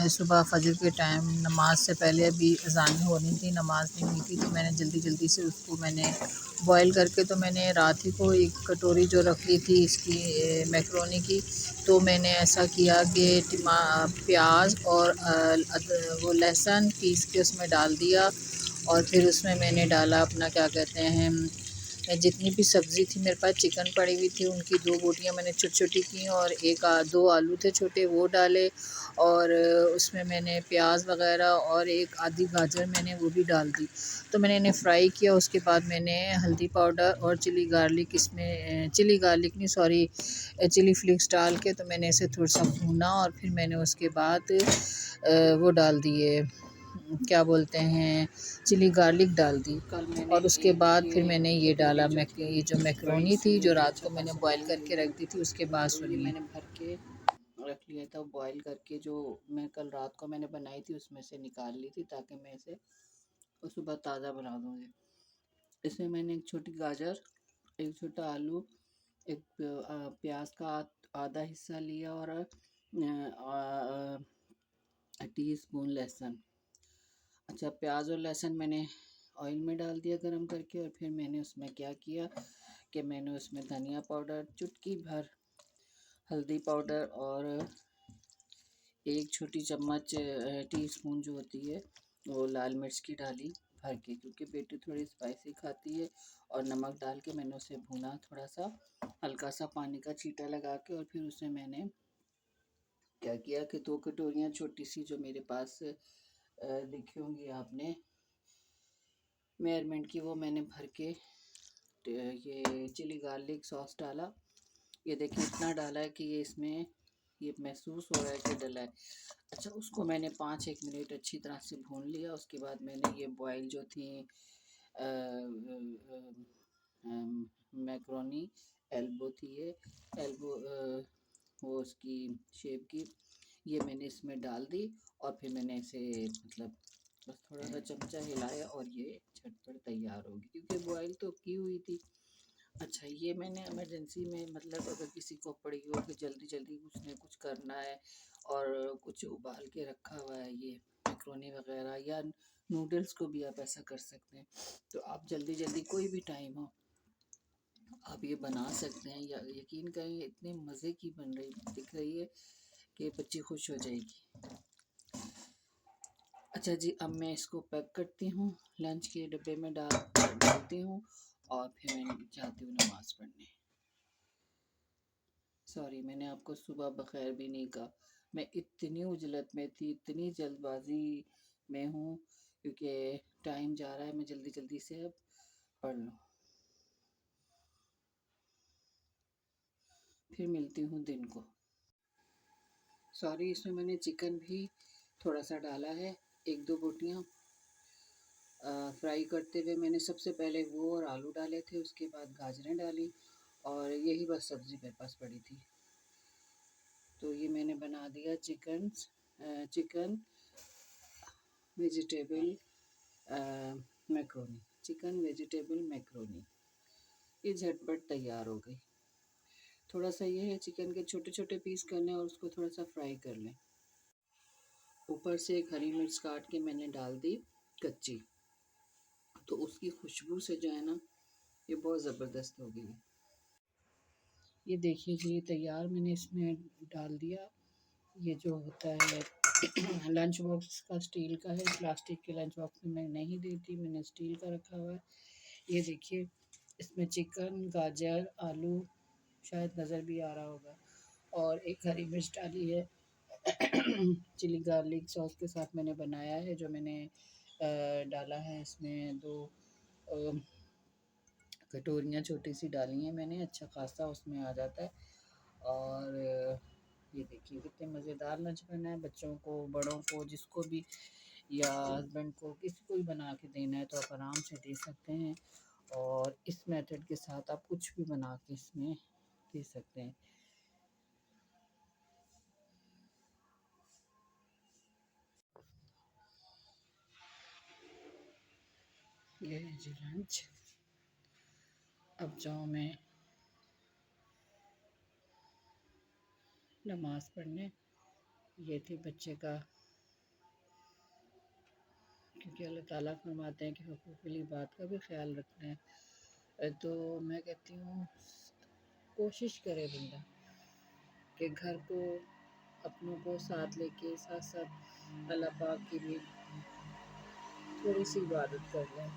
सुबह फजर के टाइम नमाज से पहले अभी अज़ान होनी थी, नमाज नहीं हुई थी, तो मैंने जल्दी जल्दी से उसको मैंने बॉयल करके तो मैंने रात ही को एक कटोरी जो रख ली थी इसकी मैकरोनी की, तो मैंने ऐसा किया कि प्याज और वो लहसुन पीस के उसमें डाल दिया और फिर उसमें मैंने डाला अपना क्या कहते हैं जितनी भी सब्ज़ी थी मेरे पास चिकन पड़ी हुई थी उनकी 2 बोटियाँ मैंने छोटी-छोटी की और 2 आलू थे छोटे वो डाले और उसमें मैंने प्याज वग़ैरह और एक आधी गाजर मैंने वो भी डाल दी। तो मैंने इन्हें फ्राई किया उसके बाद मैंने हल्दी पाउडर और चिली गार्लिक इसमें चिली गार्लिक नहीं सॉरी चिली फ्लेक्स डाल के तो मैंने इसे थोड़ा-सा भूना और फिर मैंने उसके बाद वो डाल दिए क्या बोलते हैं चिली गार्लिक डाल दी और उसके बाद फिर मैंने ये डाला ये जो मैकरोनी थी जो रात को मैंने बॉईल करके रख दी थी उसके बाद सुनिए मैंने भर के रख लिया था बॉईल करके, जो मैं कल रात को मैंने बनाई थी उसमें से निकाल ली थी ताकि मैं इसे सुबह ताज़ा बना दूँगी। इसमें मैंने एक छोटी गाजर, एक छोटा आलू, एक प्याज का आधा हिस्सा लिया और टीस्पून लहसुन। अच्छा, प्याज और लहसुन मैंने ऑयल में डाल दिया गरम करके और फिर मैंने उसमें क्या किया कि मैंने उसमें धनिया पाउडर चुटकी भर, हल्दी पाउडर और एक छोटी चम्मच टीस्पून जो होती है वो लाल मिर्च की डाली भर के, क्योंकि बेटी थोड़ी स्पाइसी खाती है, और नमक डाल के मैंने उसे भूना थोड़ा सा, हल्का सा पानी का छींटा लगा के, और फिर उसे मैंने क्या किया कि 2 कटोरियाँ छोटी सी जो मेरे पास दिखी होंगी आपने मेयरमेंट की, वो मैंने भर के ये चिली गार्लिक सॉस डाला। ये देखिए इतना डाला है कि ये इसमें ये महसूस हो रहा है कि डला है। अच्छा, उसको मैंने 5-1 मिनट अच्छी तरह से भून लिया। उसके बाद मैंने ये बॉयल जो थी मैक्रोनी एल्बो थी, ये एल्बो वो उसकी शेप की, ये मैंने इसमें डाल दी और फिर मैंने इसे मतलब बस थोड़ा सा चमचा हिलाया और ये झटपट तैयार होगी, क्योंकि बॉयल तो की हुई थी। अच्छा, ये मैंने इमरजेंसी में मतलब अगर किसी को पड़ी हो कि जल्दी जल्दी कुछ न कुछ करना है और कुछ उबाल के रखा हुआ है ये मैक्रोनी वगैरह, या नूडल्स को भी आप ऐसा कर सकते हैं, तो आप जल्दी जल्दी कोई भी टाइम हो आप ये बना सकते हैं। या यकीन करें इतने मज़े की बन रही दिख रही है कि बच्ची खुश हो जाएगी। अच्छा जी, अब मैं इसको पैक करती हूँ, लंच के डब्बे में डालती हूँ और फिर मैं जाती हूँ नमाज पढ़ने। सॉरी, मैंने आपको सुबह बखैर भी नहीं कहा। मैं इतनी उजलत में थी, इतनी जल्दबाजी में हूँ, क्योंकि टाइम जा रहा है, मैं जल्दी जल्दी से अब पढ़ लूँ। फिर मिलती हूँ दिन को। सॉरी, इसमें मैंने चिकन भी थोड़ा सा डाला है, 1-2 बोटियाँ। फ्राई करते हुए मैंने सबसे पहले वो और आलू डाले थे, उसके बाद गाजरें डाली और यही बस सब्ज़ी मेरे पास पड़ी थी। तो ये मैंने बना दिया chicken vegetable macaroni, chicken vegetable macaroni. ये झटपट तैयार हो गई। थोड़ा सा ये है, चिकन के छोटे छोटे पीस कर लें और उसको थोड़ा सा फ्राई कर लें। ऊपर से एक हरी मिर्च काट के मैंने डाल दी कच्ची, तो उसकी खुशबू से जो है ना ये बहुत ज़बरदस्त हो गई। ये देखिए जी, तैयार मैंने इसमें डाल दिया। ये जो होता है लंच बॉक्स का स्टील का है, प्लास्टिक के लंच बॉक्स में मैं नहीं देती, मैंने स्टील का रखा हुआ है। ये देखिए इसमें चिकन, गाजर, आलू शायद नज़र भी आ रहा होगा, और एक हरी मिर्च डाली है चिली गार्लिक सॉस के साथ मैंने बनाया है, जो मैंने डाला है इसमें 2 कटोरियाँ छोटी सी डाली हैं मैंने, अच्छा खासा उसमें आ जाता है। और ये देखिए कितने मज़ेदार लंच बना है, बच्चों को, बड़ों को, जिसको भी, या हस्बैंड को, किसी को भी बना के देना है तो आप आराम से दे सकते हैं। और इस मेथड के साथ आप कुछ भी बना के इसमें दे सकते हैं। ये है जी लंच। अब जाऊँ मैं नमाज़ पढ़ने। ये थी बच्चे का क्योंकि अल्लाह ताला फरमाते हैं कि हुकूक़ुल इबाद का भी ख्याल रखना है। तो मैं कहती हूँ कोशिश करे बंदा कि घर को अपनों को साथ लेके साथ साथ अल्लाह पाक की भी थोड़ी सी इबादत कर लें,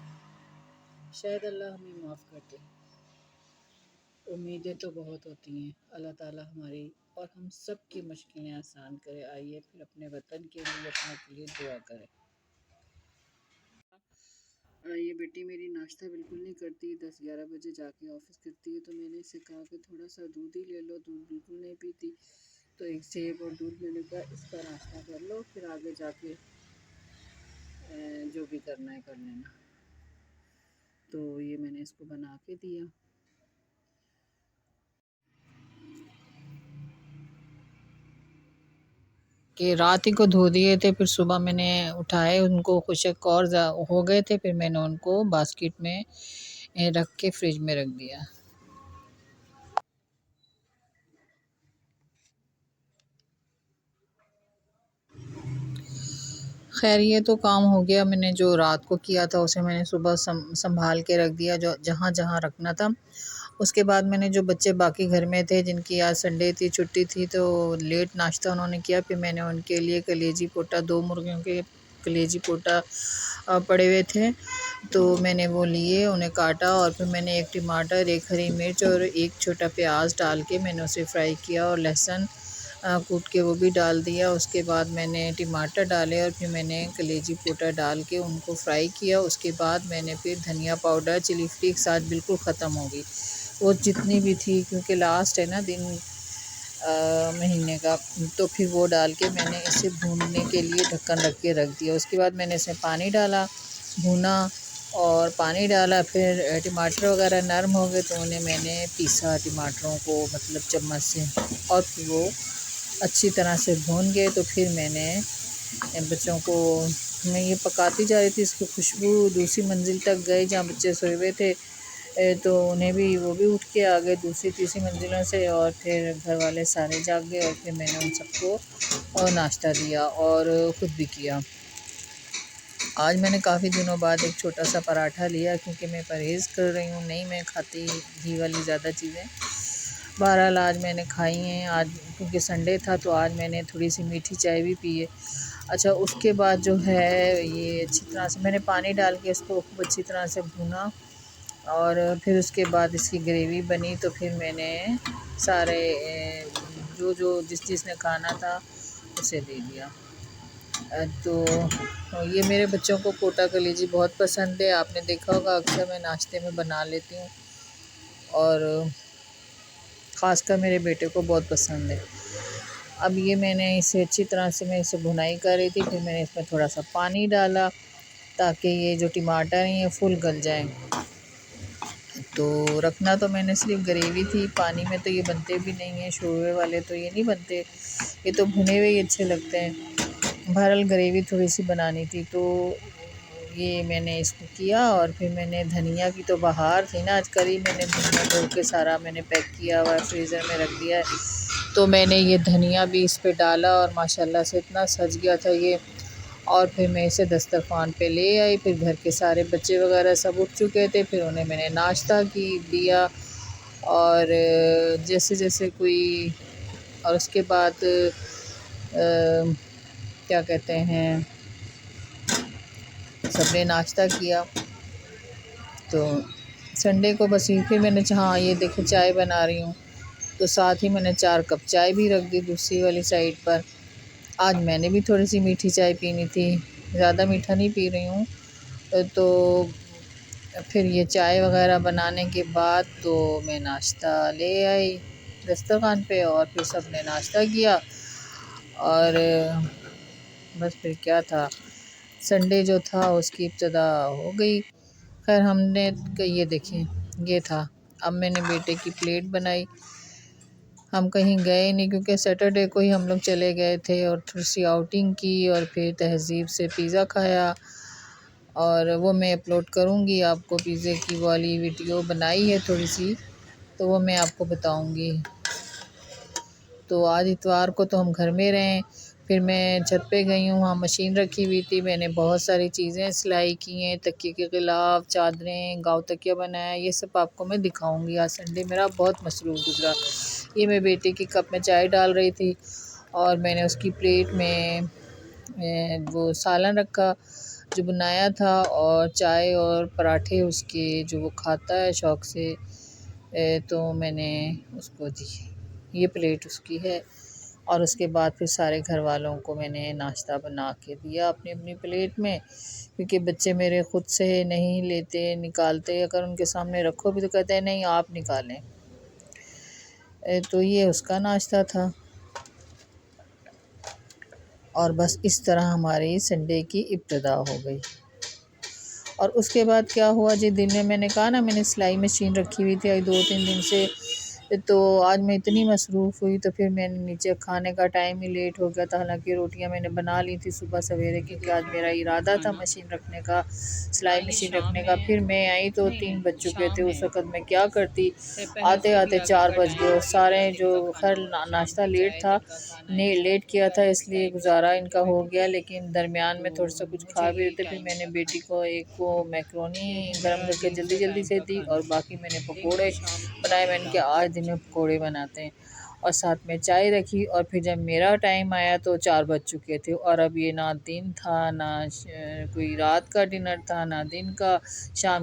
शायद अल्लाह हमें माफ़ कर दे। उम्मीदें तो बहुत होती हैं, अल्लाह ताला हमारी और हम सब की मुश्किलें आसान करे। आइए फिर अपने वतन के लिए, अपने के लिए दुआ करें। ये बेटी मेरी नाश्ता बिल्कुल नहीं करती, 10-11 बजे जाके ऑफिस करती है। तो मैंने इसे कहा कि थोड़ा सा दूध ही ले लो, दूध बिल्कुल नहीं पीती। तो एक सेब और दूध मैंने कहा इसका नाश्ता कर लो, फिर आगे जाके जो भी करना है कर लेना। तो ये मैंने इसको बना के दिया। कि रात ही को धो दिए थे, फिर सुबह मैंने उठाए, उनको खुशक और हो गए थे, फिर मैंने उनको बास्केट में रख के फ्रिज में रख दिया। खैर ये तो काम हो गया, मैंने जो रात को किया था उसे मैंने सुबह संभाल के रख दिया, जो जहाँ जहाँ रखना था। उसके बाद मैंने जो बच्चे बाकी घर में थे, जिनकी आज संडे थी, छुट्टी थी, तो लेट नाश्ता उन्होंने किया, फिर मैंने उनके लिए कलेजी पोटा, 2 मुर्गियों के कलेजी पोटा पड़े हुए थे, तो मैंने वो लिए, उन्हें काटा और फिर मैंने एक टमाटर, एक हरी मिर्च और एक छोटा प्याज डाल के मैंने उसे फ्राई किया और लहसुन कूट के वो भी डाल दिया। उसके बाद मैंने टमाटर डाले और फिर मैंने कलेजी पोटा डाल के उनको फ्राई किया। उसके बाद मैंने फिर धनिया पाउडर, चिली फ्लेक्स आज बिल्कुल ख़त्म हो गई वो जितनी भी थी, क्योंकि लास्ट है ना दिन महीने का, तो फिर वो डाल के मैंने इसे भूनने के लिए ढक्कन रख के रख दिया। उसके बाद मैंने इसमें पानी डाला, भूना और पानी डाला, फिर टमाटर वगैरह नरम हो गए तो उन्हें मैंने पीसा टमाटरों को, मतलब चम्मच से, और फिर वो अच्छी तरह से भून गए। तो फिर मैंने बच्चों को, मैं ये पकाती जा रही थी, इसकी खुशबू दूसरी मंजिल तक गई जहाँ बच्चे सोए हुए थे, तो उन्हें भी, वो भी उठ के आ गए दूसरी तीसरी मंजिलों से, और फिर घर वाले सारे जाग गए और फिर मैंने उन सबको नाश्ता दिया और ख़ुद भी किया। आज मैंने काफ़ी दिनों बाद एक छोटा सा पराठा लिया, क्योंकि मैं परहेज़ कर रही हूँ, नहीं मैं खाती घी वाली ज़्यादा चीज़ें। बहरहाल आज मैंने खाई हैं, आज क्योंकि संडे था तो आज मैंने थोड़ी सी मीठी चाय भी पी है। अच्छा, उसके बाद जो है ये अच्छी तरह से मैंने पानी डाल के इसको खूब अच्छी तरह से भूना और फिर उसके बाद इसकी ग्रेवी बनी। तो फिर मैंने सारे जो जो जिसने खाना था उसे दे दिया। तो ये मेरे बच्चों को पोटा कलेजी बहुत पसंद है, आपने देखा होगा अक्सर मैं नाश्ते में बना लेती हूँ और ख़ासकर मेरे बेटे को बहुत पसंद है। अब ये मैंने इसे अच्छी तरह से, मैं इसे भुनाई कर रही थी, फिर मैंने इसमें थोड़ा सा पानी डाला ताकि ये जो टमाटर हैं ये फुल गल जाएं। तो रखना तो मैंने सिर्फ ग्रेवी थी, पानी में तो ये बनते भी नहीं हैं, शोरबे वाले तो ये नहीं बनते, ये तो भुने हुए ही अच्छे लगते हैं। बहरहाल ग्रेवी थोड़ी सी बनानी थी, तो ये मैंने इसको किया और फिर मैंने धनिया की तो बहार थी ना आज करी, मैंने धनिया धो के सारा मैंने पैक किया हुआ फ्रीज़र में रख दिया है। तो मैंने ये धनिया भी इस पे डाला और माशाल्लाह से इतना सज गया था ये, और फिर मैं इसे दस्तरखान पे ले आई। फिर घर के सारे बच्चे वगैरह सब उठ चुके थे, फिर उन्हें मैंने नाश्ता दिया और जैसे जैसे कोई, और उसके बाद क्या कहते हैं, सबने नाश्ता किया। तो संडे को बस ये, फिर मैंने हाँ ये देखो चाय बना रही हूँ, तो साथ ही मैंने 4 कप चाय भी रख दी दूसरी वाली साइड पर। आज मैंने भी थोड़ी सी मीठी चाय पीनी थी, ज़्यादा मीठा नहीं पी रही हूँ। तो फिर ये चाय वगैरह बनाने के बाद तो मैं नाश्ता ले आई दस्तरखान पे और फिर सब ने नाश्ता किया और बस फिर क्या था, संडे जो था उसकी इब्तिदा हो गई। खैर हमने ये देखें ये था, अब मैंने बेटे की प्लेट बनाई। हम कहीं गए नहीं क्योंकि सैटरडे को ही हम लोग चले गए थे और थोड़ी सी आउटिंग की और फिर तहज़ीब से पिज़्ज़ा खाया और वो मैं अपलोड करूँगी आपको, पिज़्ज़े की वाली वीडियो बनाई है थोड़ी सी, तो वो मैं आपको बताऊँगी। तो आज इतवार को तो हम घर में रहें, फिर मैं छत पे गई हूँ, वहाँ मशीन रखी हुई थी, मैंने बहुत सारी चीज़ें सिलाई की हैं, तकिए के गिलाफ, चादरें, गाँव तकिया बनाया, ये सब आपको मैं दिखाऊंगी। आज संडे मेरा बहुत मसरूफ़ गुजरा। ये मैं बेटे की कप में चाय डाल रही थी और मैंने उसकी प्लेट में वो सालन रखा जो बनाया था और चाय और पराठे उसके जो वो खाता है शौक़ से, तो मैंने उसको दी। ये प्लेट उसकी है और उसके बाद फिर सारे घर वालों को मैंने नाश्ता बना के दिया अपनी अपनी प्लेट में, क्योंकि बच्चे मेरे ख़ुद से नहीं लेते, निकालते, अगर उनके सामने रखो भी तो कहते हैं नहीं आप निकालें। तो ये उसका नाश्ता था और बस इस तरह हमारी संडे की इब्तिदा हो गई। और उसके बाद क्या हुआ जी, दिन में मैंने कहा ना मैंने सिलाई मशीन रखी हुई थी 2-3 दिन से, तो आज मैं इतनी मसरूफ़ हुई तो फिर मैंने नीचे खाने का टाइम ही लेट हो गया था। हालांकि रोटियां मैंने बना ली थी सुबह सवेरे, क्योंकि आज मेरा इरादा था मशीन रखने का, सिलाई मशीन रखने का। फिर मैं आई तो 3 बज चुके थे। उस वक़्त मैं क्या करती, आते आते 4 बज गए और सारे जो खैर नाश्ता लेट था, ने लेट किया था इसलिए गुजारा इनका हो गया, लेकिन दरमियान में थोड़ा सा कुछ खा भी रहे थे। फिर मैंने बेटी को एक को मैक्रोनी गर्म करके जल्दी जल्दी से दी और बाकी मैंने पकोड़े बनाए। मैंने कहा आज दिन में पकोड़े बनाते हैं और साथ में चाय रखी। और फिर जब मेरा टाइम आया तो 4 बज चुके थे और अब ये ना दिन था, ना कोई रात का डिनर था, ना दिन का। शाम